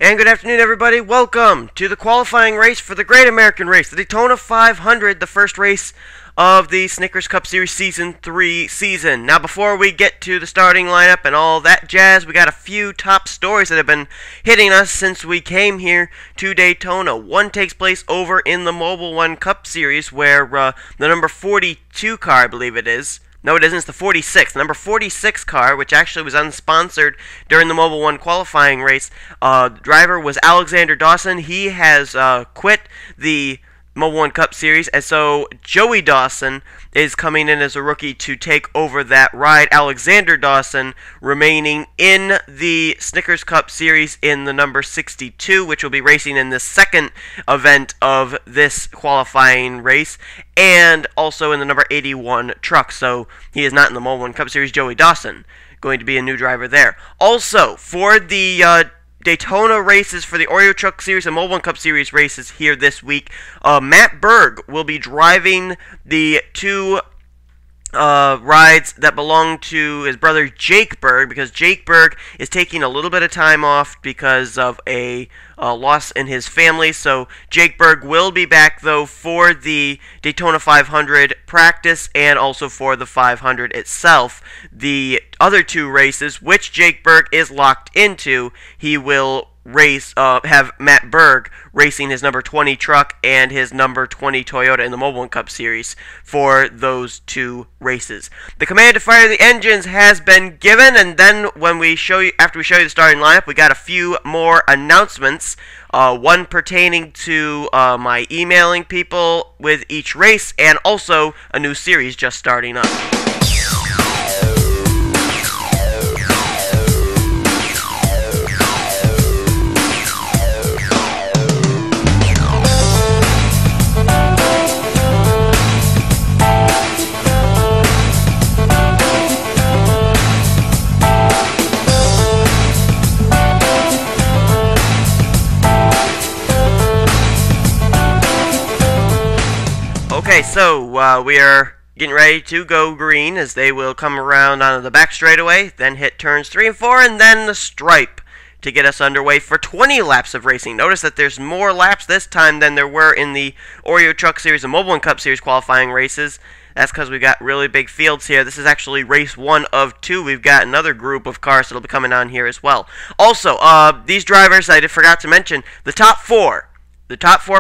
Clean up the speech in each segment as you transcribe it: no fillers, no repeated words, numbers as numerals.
And good afternoon, everybody. Welcome to the qualifying race for the Great American Race, the Daytona 500, the first race of the Snickers Cup Series Season 3 season. Now, before we get to the starting lineup and all that jazz, we got a few top stories that have been hitting us since we came here to Daytona. One takes place over in the Mobile One Cup Series, where the number 42 car, I believe it is. No, it isn't. It's the 46th. Number 46 car, which actually was unsponsored during the Mobile One qualifying race. The driver was Alexander Dawson. He has quit the Mobile One Cup Series, and so Joey Dawson is coming in as a rookie to take over that ride. Alexander Dawson remaining in the Snickers Cup Series in the number 62, which will be racing in the second event of this qualifying race, and also in the number 81 truck. So he is not in the Mobile One Cup Series. Joey Dawson going to be a new driver there. Also, for the Daytona races for the Oreo Truck Series and Mobile One Cup Series races here this week, Matt Berg will be driving the two rides that belong to his brother Jake Berg, because Jake Berg is taking a little bit of time off because of a loss in his family. So Jake Berg will be back, though, for the Daytona 500 practice and also for the 500 itself. The other two races, which Jake Berg is locked into, he will have Matt Berg racing his number 20 truck and his number 20 Toyota in the Mobile One Cup Series for those two races. The command to fire the engines has been given, and then after we show you the starting lineup, we got a few more announcements. One pertaining to my emailing people with each race, and also a new series just starting up. Okay, so we are getting ready to go green as they will come around onto the back straightaway, then hit turns 3 and 4, and then the stripe to get us underway for 20 laps of racing. Notice that there's more laps this time than there were in the Oreo Truck Series and Mobile One Cup Series qualifying races. That's because we've got really big fields here. This is actually race 1 of 2. We've got another group of cars that will be coming on here as well. Also, these drivers, I forgot to mention, the top four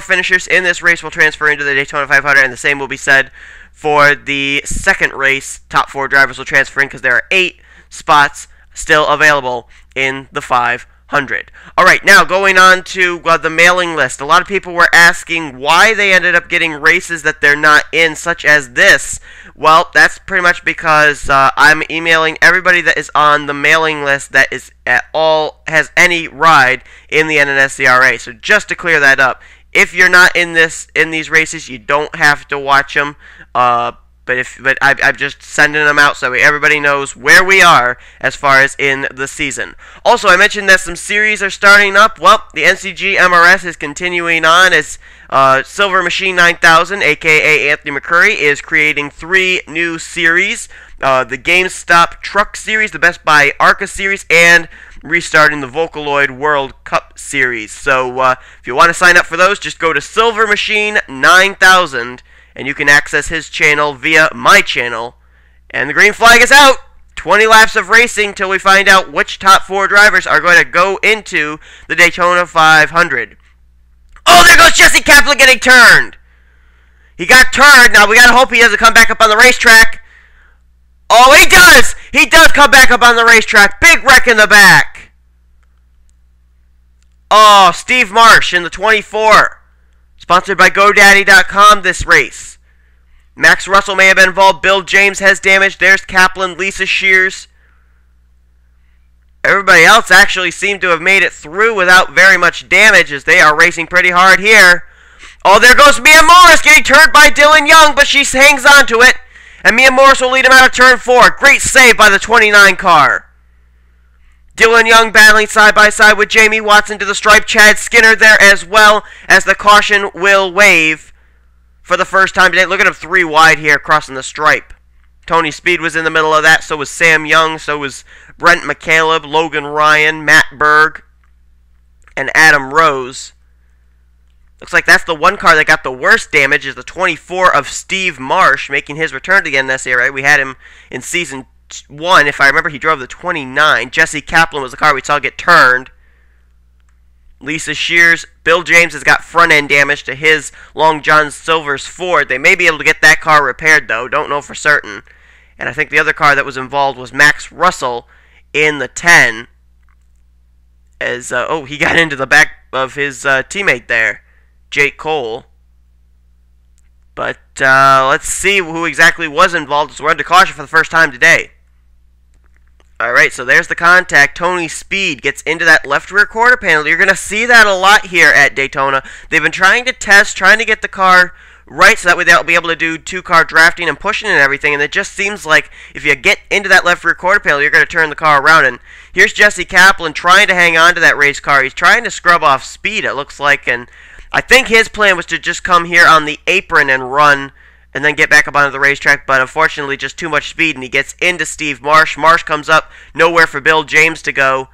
finishers in this race will transfer into the Daytona 500, and the same will be said for the second race. Top 4 drivers will transfer in because there are 8 spots still available in the 500. Alright, now going on to the mailing list. A lot of people were asking why they ended up getting races that they're not in, such as this. Well, that's pretty much because I'm emailing everybody that is on the mailing list that is has any ride in the NNSCRA. So just to clear that up, if you're not in these races, you don't have to watch them. But I'm just sending them out so everybody knows where we are as far as in the season. Also, I mentioned that some series are starting up. Well, the NCG MRS is continuing on as Silver Machine 9000, aka Anthony McCurry, is creating 3 new series. The GameStop Truck Series, the Best Buy ARCA Series, and restarting the Vocaloid World Cup Series. So if you want to sign up for those, just go to Silver Machine 9000, and you can access his channel via my channel. And the green flag is out! 20 laps of racing till we find out which top 4 drivers are going to go into the Daytona 500. Oh, there goes Jesse Kaplan getting turned! He got turned. Now we gotta hope he doesn't come back up on the racetrack. Oh, he does! He does come back up on the racetrack. Big wreck in the back. Oh, Steve Marsh in the 24. Sponsored by GoDaddy.com this race. Max Russell may have been involved. Bill James has damage. There's Kaplan, Lisa Shears. Everybody else actually seemed to have made it through without very much damage as they are racing pretty hard here. Oh, there goes Mia Morris getting turned by Dylan Young, but she hangs on to it. And Mia Morris will lead him out of turn 4. Great save by the 29 car. Dylan Young battling side by side with Jamie Watson to the stripe. Chad Skinner there as well, as the caution will wave for the first time today. Look at him 3 wide here crossing the stripe. Tony Speed was in the middle of that. So was Sam Young. So was Brent McCaleb, Logan Ryan, Matt Berg. and Adam Rose. Looks like that's the one car that got the worst damage, is the 24 of Steve Marsh, making his return to the NNSCRA. We had him in Season 1. If I remember, he drove the 29. Jesse Kaplan was the car we saw get turned. Lisa Shears, Bill James has got front-end damage to his Long John Silver's Ford. They may be able to get that car repaired, though. Don't know for certain. And I think the other car that was involved was Max Russell in the 10. As, he got into the back of his teammate there, Jake Cole. But let's see who exactly was involved as we're under caution for the first time today. Alright, so there's the contact. Tony Speed gets into that left rear quarter panel. You're going to see that a lot here at Daytona. They've been trying to test, trying to get the car right so that way they'll be able to do two-car drafting and pushing and everything. And it just seems like if you get into that left rear quarter panel, you're going to turn the car around. And here's Jesse Kaplan trying to hang on to that race car. He's trying to scrub off speed, it looks like. And I think his plan was to just come here on the apron and run and then get back up onto the racetrack, but unfortunately just too much speed, and he gets into Steve Marsh. Marsh comes up, nowhere for Bill James to go.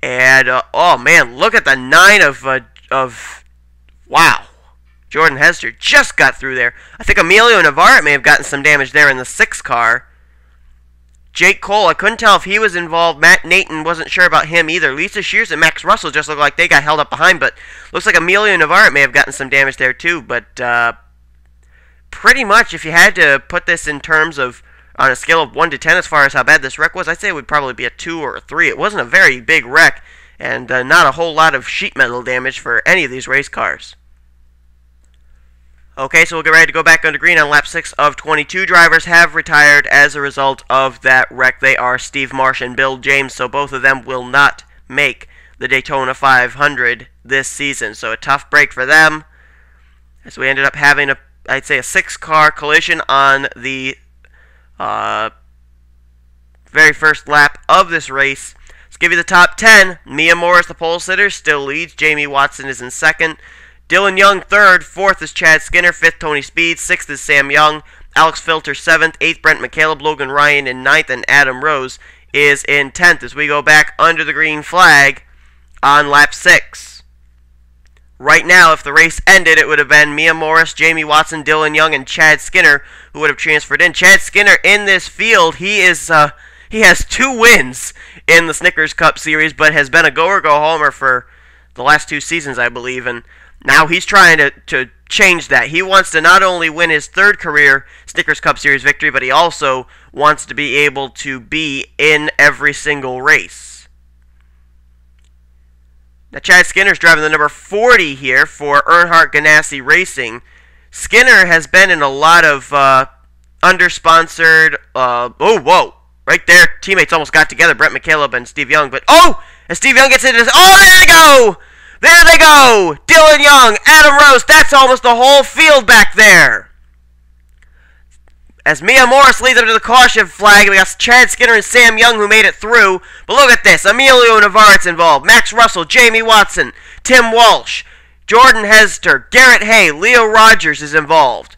And, oh man, look at the 9 of wow. Jordan Hester just got through there. I think Emilio Navarrete may have gotten some damage there in the 6 car. Jake Cole, I couldn't tell if he was involved. Matt Nathan, wasn't sure about him either. Lisa Shears and Max Russell just look like they got held up behind, but looks like Emilio Navarrete may have gotten some damage there too, but, pretty much, if you had to put this in terms of, on a scale of 1 to 10 as far as how bad this wreck was, I'd say it would probably be a 2 or a 3. It wasn't a very big wreck, and not a whole lot of sheet metal damage for any of these race cars. Okay, so we'll get ready to go back under green on lap 6 of 22. Drivers have retired as a result of that wreck. They are Steve Marsh and Bill James, so both of them will not make the Daytona 500 this season. So a tough break for them, as we ended up having I'd say a 6-car collision on the very first lap of this race. Let's give you the top 10. Mia Morris, the pole sitter, still leads. Jamie Watson is in second. Dylan Young, third. Fourth is Chad Skinner. Fifth, Tony Speed. Sixth is Sam Young. Alex Filter, seventh. Eighth, Brent McCaleb. Logan Ryan in ninth. And Adam Rose is in 10th as we go back under the green flag on lap 6. Right now, if the race ended, it would have been Mia Morris, Jamie Watson, Dylan Young, and Chad Skinner who would have transferred in. Chad Skinner in this field, he has 2 wins in the Snickers Cup Series, but has been a go-or-go-homer for the last 2 seasons, I believe, and now he's trying to change that. He wants to not only win his 3rd career Snickers Cup Series victory, but he also wants to be able to be in every single race. Now, Chad Skinner's driving the number 40 here for Earnhardt Ganassi Racing. Skinner has been in a lot of under-sponsored... right there, teammates almost got together, Brent McCaleb and Steve Young. But, as Steve Young gets into this... Oh, there they go! There they go! Dylan Young, Adam Rose, that's almost the whole field back there. As Mia Morris leads up to the caution flag, we got Chad Skinner and Sam Young who made it through. But look at this. Emilio Navarrete's involved. Max Russell, Jamie Watson, Tim Walsh, Jordan Hester, Garrett Hay, Leo Rogers is involved.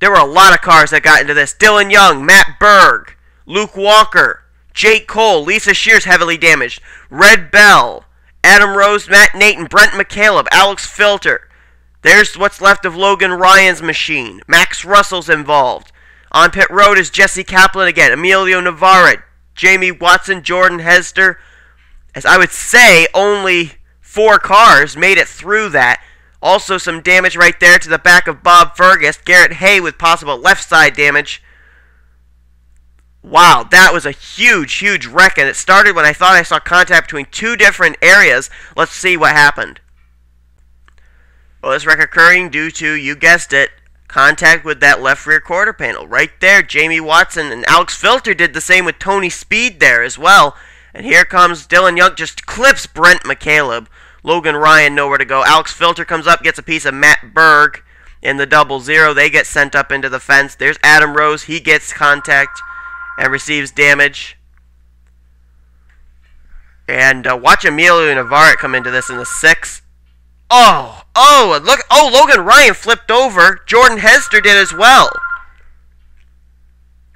There were a lot of cars that got into this. Dylan Young, Matt Berg, Luke Walker, Jake Cole, Lisa Shears heavily damaged, Red Bell, Adam Rose, Matt Nathan, Brent McCaleb, Alex Filter. There's what's left of Logan Ryan's machine. Max Russell's involved. On pit road is Jesse Kaplan again, Emilio Navarrete, Jamie Watson, Jordan Hester. As I would say, only 4 cars made it through that. Also some damage right there to the back of Bob Fergus. Garrett Hay with possible left side damage. Wow, that was a huge, huge wreck, and it started when I thought I saw contact between 2 different areas. Let's see what happened. Well, this wreck occurring due to, you guessed it, contact with that left rear quarter panel. Right there, Jamie Watson and Alex Filter did the same with Tony Speed there as well. And here comes Dylan Young, just clips Brent McCaleb. Logan Ryan nowhere to go. Alex Filter comes up, gets a piece of Matt Berg in the 00. They get sent up into the fence. There's Adam Rose. He gets contact and receives damage. And watch Emilio Navarrete come into this in the 6. Logan Ryan flipped over. Jordan Hester did as well.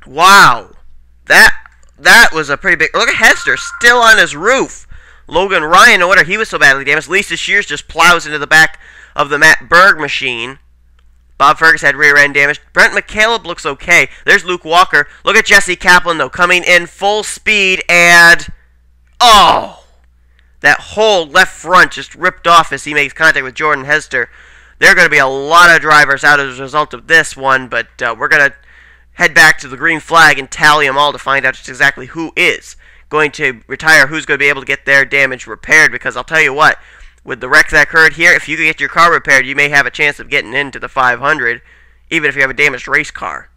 Wow. That was a pretty big... Look at Hester still on his roof. Logan Ryan, no wonder he was so badly damaged. Lisa Shears just plows into the back of the Matt Berg machine. Bob Fergus had rear end damage. Brent McCaleb looks okay. There's Luke Walker. Look at Jesse Kaplan, though, coming in full speed, and oh! That whole left front just ripped off as he makes contact with Jordan Hester. There are going to be a lot of drivers out as a result of this one, but we're going to head back to the green flag and tally them all to find out just exactly who is going to retire, who's going to be able to get their damage repaired, because I'll tell you what, with the wreck that occurred here, if you can get your car repaired, you may have a chance of getting into the 500, even if you have a damaged race car.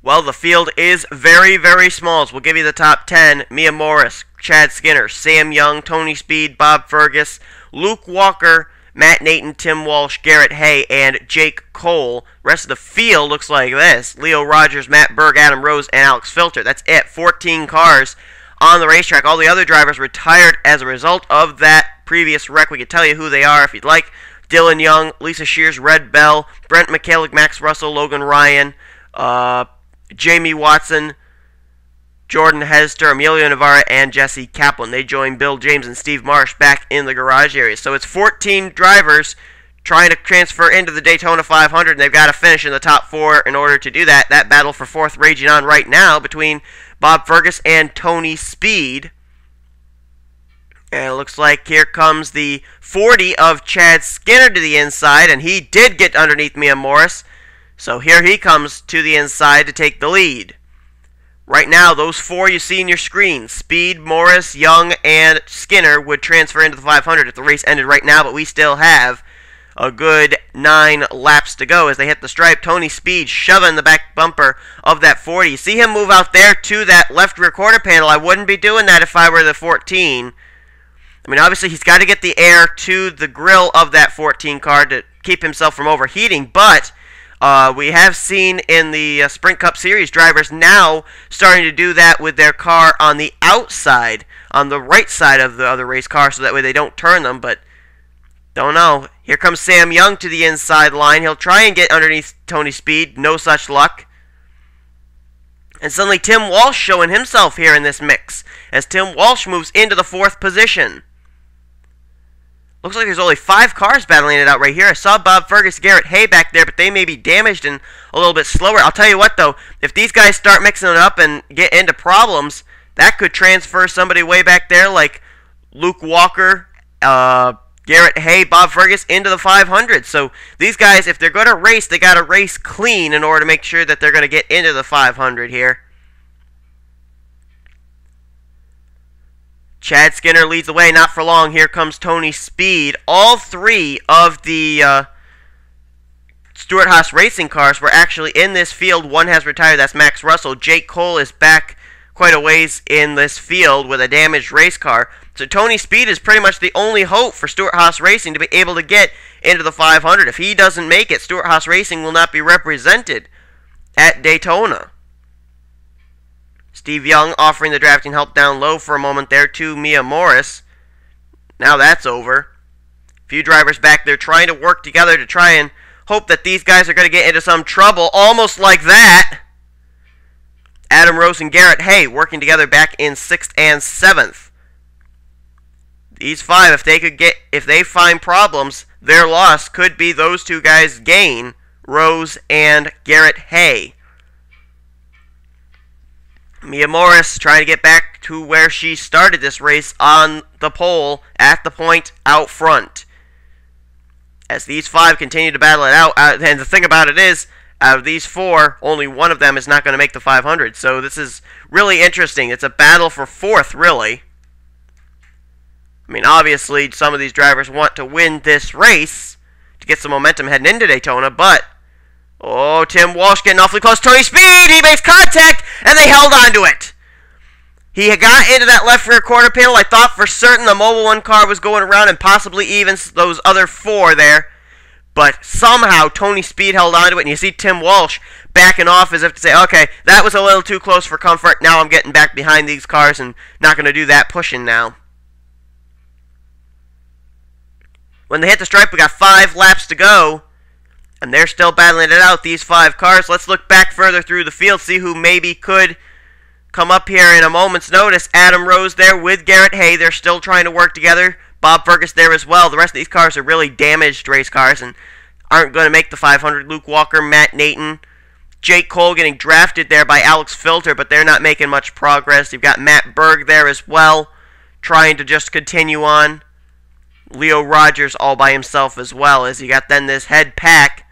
Well, the field is very, very small, so we'll give you the top 10. Mia Morris, Chad Skinner, Sam Young, Tony Speed, Bob Fergus, Luke Walker, Matt Nathan, Tim Walsh, Garrett Hay, and Jake Cole. Rest of the field looks like this. Leo Rogers, Matt Berg, Adam Rose, and Alex Filter. That's it. 14 cars on the racetrack. All the other drivers retired as a result of that previous wreck. We can tell you who they are if you'd like. Dylan Young, Lisa Shears, Red Bell, Brent McCaleb, Max Russell, Logan Ryan, Jamie Watson, Jordan Hester, Emilio Navarra, and Jesse Kaplan. They join Bill James and Steve Marsh back in the garage area. So it's 14 drivers trying to transfer into the Daytona 500, and they've got to finish in the top 4 in order to do that. That battle for 4th raging on right now between Bob Fergus and Tony Speed. And it looks like here comes the 40 of Chad Skinner to the inside, and he did get underneath Mia Morris. So here he comes to the inside to take the lead. Right now, those 4 you see in your screen, Speed, Morris, Young, and Skinner, would transfer into the 500 if the race ended right now, but we still have a good 9 laps to go as they hit the stripe. Tony Speed shoving the back bumper of that 40. You see him move out there to that left rear quarter panel. I wouldn't be doing that if I were the 14. I mean, obviously, he's got to get the air to the grill of that 14 car to keep himself from overheating, but we have seen in the Sprint Cup Series drivers now starting to do that with their car on the outside, on the right side of the other race car, so that way they don't turn them, but don't know. Here comes Sam Young to the inside line. He'll try and get underneath Tony Speed. No such luck. And suddenly Tim Walsh showing himself here in this mix as Tim Walsh moves into the 4th position. Looks like there's only 5 cars battling it out right here. I saw Bob Fergus, Garrett Hay back there, but they may be damaged and a little bit slower. I'll tell you what, though, if these guys start mixing it up and get into problems, that could transfer somebody way back there like Luke Walker, Garrett Hay, Bob Fergus into the 500. So these guys, if they're going to race, they got to race clean in order to make sure that they're going to get into the 500 here. Chad Skinner leads the way, not for long. Here comes Tony Speed. All 3 of the Stewart-Haas racing cars were actually in this field. One has retired. That's Max Russell. Jake Cole is back quite a ways in this field with a damaged race car. So Tony Speed is pretty much the only hope for Stewart-Haas Racing to be able to get into the 500. If he doesn't make it, Stewart-Haas Racing will not be represented at Daytona. Steve Young offering the drafting help down low for a moment there to Mia Morris. Now that's over. A few drivers back there trying to work together to try and hope that these guys are going to get into some trouble. Almost like that. Adam Rose and Garrett Hay working together back in 6th and 7th. These 5, if they find problems, their loss could be those 2 guys' gain, Rose and Garrett Hay. Mia Morris trying to get back to where she started this race on the pole at the point out front. As these 5 continue to battle it out, and the thing about it is, out of these 4, only one of them is not going to make the 500. So this is really interesting. It's a battle for 4th, really. I mean, obviously, some of these drivers want to win this race to get some momentum heading into Daytona, but oh, Tim Walsh getting awfully close. Tony Speed, he makes contact, and they held on to it. He got into that left rear quarter panel. I thought for certain the Mobil 1 car was going around and possibly even those other 4 there. But somehow Tony Speed held on to it, and you see Tim Walsh backing off as if to say, okay, that was a little too close for comfort. Now I'm getting back behind these cars and not going to do that pushing now. When they hit the stripe, we got 5 laps to go. And they're still battling it out, these 5 cars. Let's look back further through the field, see who maybe could come up here in a moment's notice. Adam Rose there with Garrett Hay. They're still trying to work together. Bob Fergus there as well. The rest of these cars are really damaged race cars and aren't going to make the 500. Luke Walker, Matt Nathan, Jake Cole getting drafted there by Alex Filter, but they're not making much progress. You've got Matt Berg there as well, trying to just continue on. Leo Rogers all by himself as well, as you got then this head pack.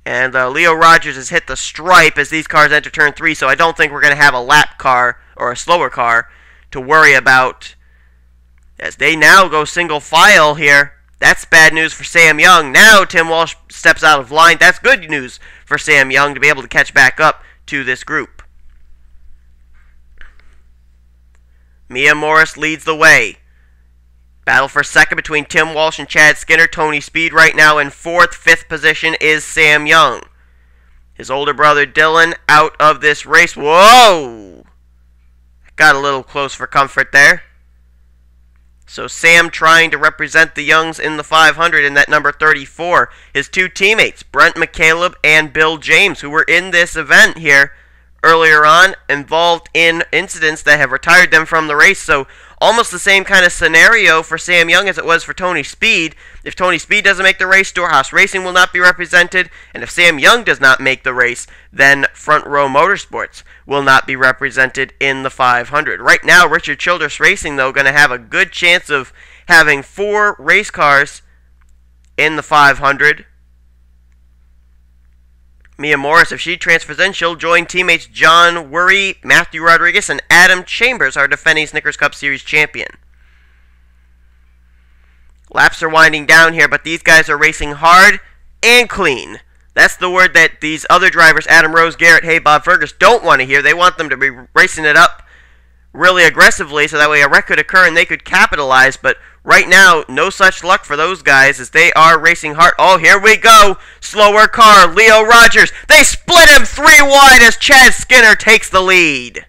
And Leo Rogers has hit the stripe as these cars enter turn 3, so I don't think we're going to have a lap car or a slower car to worry about as they now go single file here. That's bad news for Sam Young. Now Tim Walsh steps out of line. That's good news for Sam Young to be able to catch back up to this group. Mia Morris leads the way. Battle for second between Tim Walsh and Chad Skinner. Tony Speed right now in fourth. Fifth position is Sam Young. His older brother Dylan out of this race. Whoa! Got a little close for comfort there. So Sam trying to represent the Youngs in the 500 in that number 34. His two teammates, Brent McCaleb and Bill James, who were in this event here earlier on, involved in incidents that have retired them from the race. So almost the same kind of scenario for Sam Young as it was for Tony Speed. If Tony Speed doesn't make the race, Storehouse Racing will not be represented. And if Sam Young does not make the race, then Front Row Motorsports will not be represented in the 500. Right now, Richard Childress Racing, though, going to have a good chance of having 4 race cars in the 500. Mia Morris, if she transfers in, she'll join teammates John Worry, Matthew Rodriguez, and Adam Chambers, our defending Snickers Cup Series champion. Laps are winding down here, but these guys are racing hard and clean. That's the word that these other drivers, Adam Rose, Garrett Hay, Bob Fergus, don't want to hear. They want them to be racing it up really aggressively so that way a wreck could occur and they could capitalize. But right now, no such luck for those guys as they are racing hard. Oh, here we go. Slower car, Leo Rogers. They split him 3 wide as Chad Skinner takes the lead.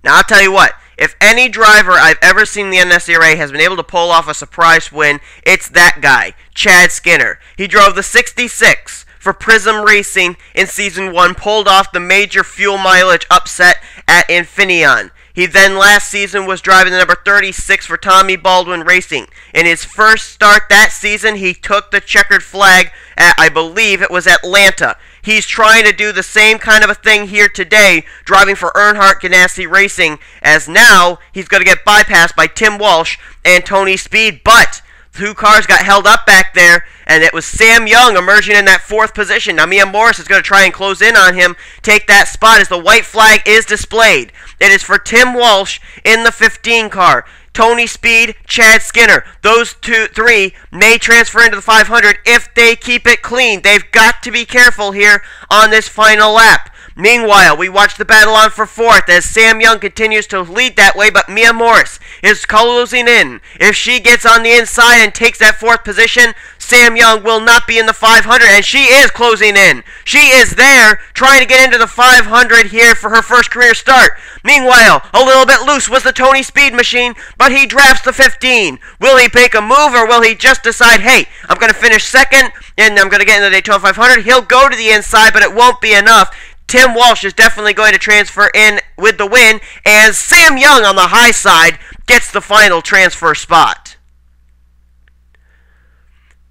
Now, I'll tell you what. If any driver I've ever seen in the NNSCRA has been able to pull off a surprise win, it's that guy, Chad Skinner. He drove the 66 for Prism Racing in Season 1, pulled off the major fuel mileage upset at Infineon. He then last season was driving the number 36 for Tommy Baldwin Racing. In his first start that season, he took the checkered flag at, I believe it was Atlanta. He's trying to do the same kind of a thing here today, driving for Earnhardt Ganassi Racing, as now he's going to get bypassed by Tim Walsh and Tony Speed. But 2 cars got held up back there, and it was Sam Young emerging in that 4th position. Now Mia Morris is going to try and close in on him, take that spot as the white flag is displayed. It is for Tim Walsh in the 15 car. Tony Speed, Chad Skinner. Those 3 may transfer into the 500 if they keep it clean. They've got to be careful here on this final lap. Meanwhile, we watch the battle on for 4th as Sam Young continues to lead that way, but Mia Morris is closing in. If she gets on the inside and takes that 4th position, Sam Young will not be in the 500, and she is closing in. She is there, trying to get into the 500 here for her first career start. Meanwhile, a little bit loose was the Tony Speed machine, but he drafts the 15. Will he make a move, or will he just decide, hey, I'm going to finish 2nd, and I'm going to get into the Daytona 500? He'll go to the inside, but it won't be enough. Tim Walsh is definitely going to transfer in with the win, and Sam Young on the high side gets the final transfer spot.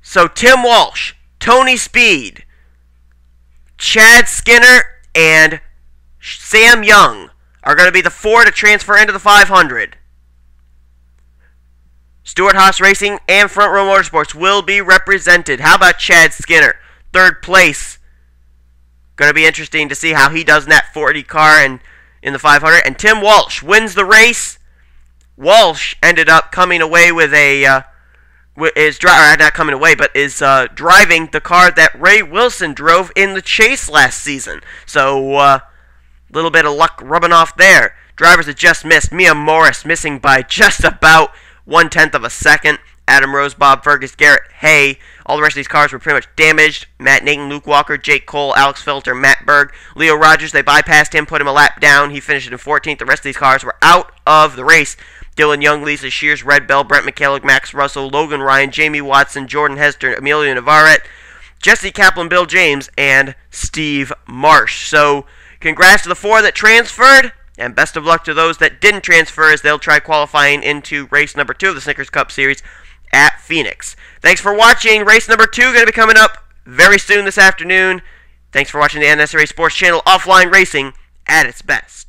So Tim Walsh, Tony Speed, Chad Skinner, and Sam Young are going to be the 4 to transfer into the 500. Stewart Haas Racing and Front Row Motorsports will be represented. How about Chad Skinner? 3rd place. Going to be interesting to see how he does in that 40 car and in the 500. And Tim Walsh wins the race. Walsh ended up coming away with a not coming away, but is driving the car that Ray Wilson drove in the chase last season. So a little bit of luck rubbing off there. Drivers that just missed. Mia Morris missing by just about 1/10 of a second. Adam Rose, Bob Fergus, Garrett Hay. All the rest of these cars were pretty much damaged. Matt Nathan, Luke Walker, Jake Cole, Alex Filter, Matt Berg. Leo Rogers, they bypassed him, put him a lap down. He finished in 14th. The rest of these cars were out of the race. Dylan Young, Lisa Shears, Red Bell, Brent McCaleb, Max Russell, Logan Ryan, Jamie Watson, Jordan Hester, Emilio Navarrete, Jesse Kaplan, Bill James, and Steve Marsh. So Congrats to the 4 that transferred, and best of luck to those that didn't transfer as they'll try qualifying into race number 2 of the Snickers Cup Series at Phoenix. Thanks for watching. Race number 2 going to be coming up very soon this afternoon. Thanks for watching the NNSCRA Sports Channel, offline racing at its best.